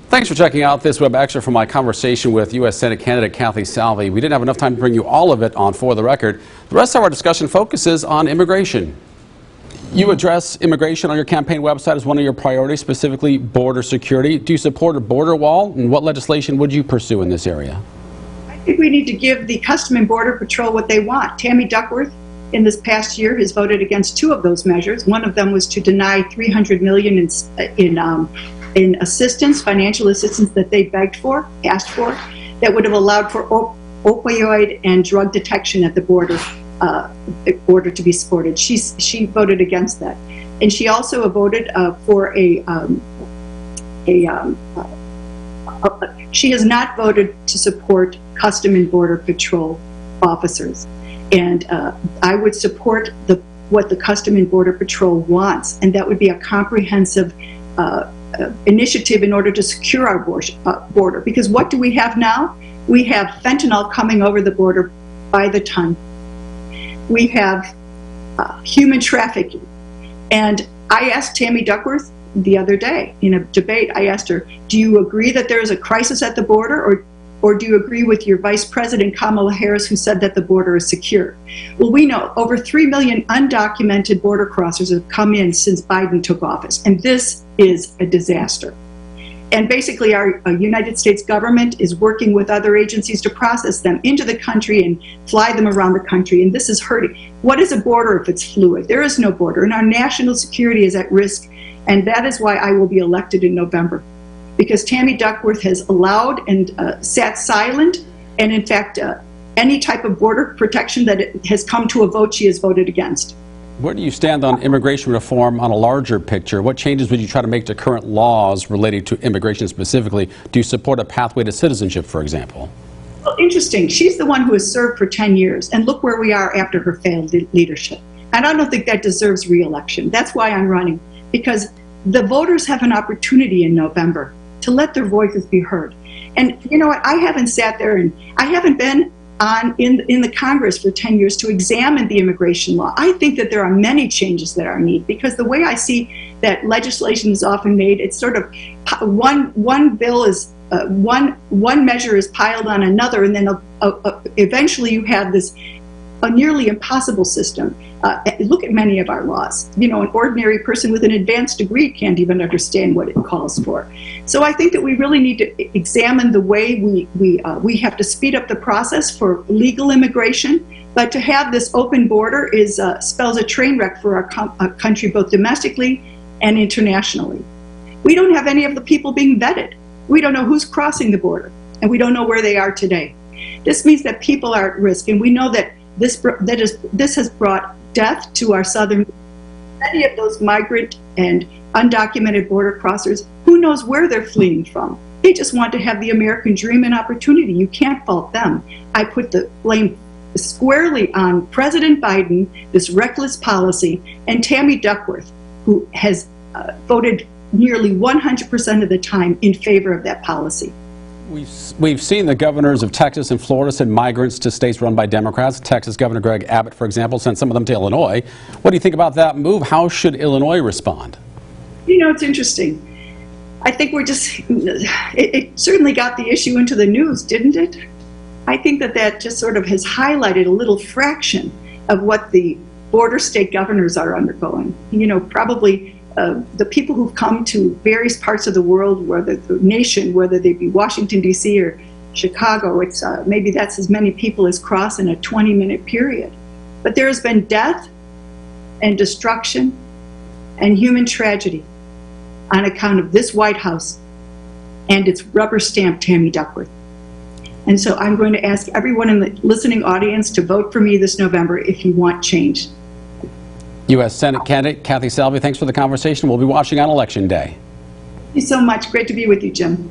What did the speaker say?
Thanks for checking out this web extra from my conversation with U.S. Senate candidate Kathy Salvi. We didn't have enough time to bring you all of it on For the Record. The rest of our discussion focuses on immigration. You address immigration on your campaign website as one of your priorities, specifically border security. Do you support a border wall, and what legislation would you pursue in this area? I think we need to give the Customs and Border Patrol what they want. Tammy Duckworth, in this past year, has voted against 2 of those measures. One of them was to deny $300 million in assistance, financial assistance that they asked for, that would have allowed for opioid and drug detection at the border to be supported. She voted against that, and she also voted for she has not voted to support Customs and Border Patrol officers, and I would support what the Customs and Border Patrol wants, and that would be a comprehensive initiative in order to secure our border. Because what do we have now? We have fentanyl coming over the border by the ton. We have human trafficking. And I asked Tammy Duckworth the other day in a debate, I asked her, do you agree that there is a crisis at the border, or do you agree with your Vice President Kamala Harris, who said that the border is secure? Well, we know over 3 million undocumented border crossers have come in since Biden took office, and this is a disaster. And basically our United States government is working with other agencies to process them into the country and fly them around the country, and this is hurting. What is a border if it's fluid? There is no border, and our national security is at risk, and that is why I will be elected in November. Because Tammy Duckworth has allowed and sat silent, and in fact, any type of border protection that has come to a vote, she has voted against. Where do you stand on immigration reform on a larger picture? What changes would you try to make to current laws related to immigration specifically? Do you support a pathway to citizenship, for example? Well, interesting. She's the one who has served for 10 years, and look where we are after her failed leadership. And I don't think that deserves re-election. That's why I'm running, because the voters have an opportunity in November to let their voices be heard. And you know what, I haven't sat there, and I haven't been in the Congress for 10 years to examine the immigration law. I think that there are many changes that are needed, because the way I see that legislation is often made, it's sort of one bill is one measure is piled on another, and then eventually you have this a nearly impossible system. Look at many of our laws. You know, an ordinary person with an advanced degree can't even understand what it calls for. So I think that we really need to examine the way we have to speed up the process for legal immigration. But to have this open border spells a train wreck for our country, both domestically and internationally. We don't have any of the people being vetted. We don't know who's crossing the border, and we don't know where they are today. This means that people are at risk, and we know that this has brought death to our southern. Many of those migrant and undocumented border crossers, who knows where they're fleeing from? They just want to have the American dream and opportunity. You can't fault them. I put the blame squarely on President Biden, this reckless policy, and Tammy Duckworth, who has voted nearly 100% of the time in favor of that policy. We've seen the governors of Texas and Florida send migrants to states run by Democrats. Texas Governor Greg Abbott, for example, sent some of them to Illinois. What do you think about that move? How should Illinois respond? You know, it's interesting. I think it certainly got the issue into the news, didn't it? I think that just sort of has highlighted a little fraction of what the border state governors are undergoing. You know, probably the people who've come to various parts of the world, whether the nation, whether they be Washington, D.C. or Chicago, it's maybe that's as many people as cross in a 20-minute period. But there has been death and destruction and human tragedy on account of this White House and its rubber-stamped Tammy Duckworth. And so I'm going to ask everyone in the listening audience to vote for me this November if you want change. U.S. Senate candidate Kathy Salvi, thanks for the conversation. We'll be watching on Election Day. Thank you so much. Great to be with you, Jim.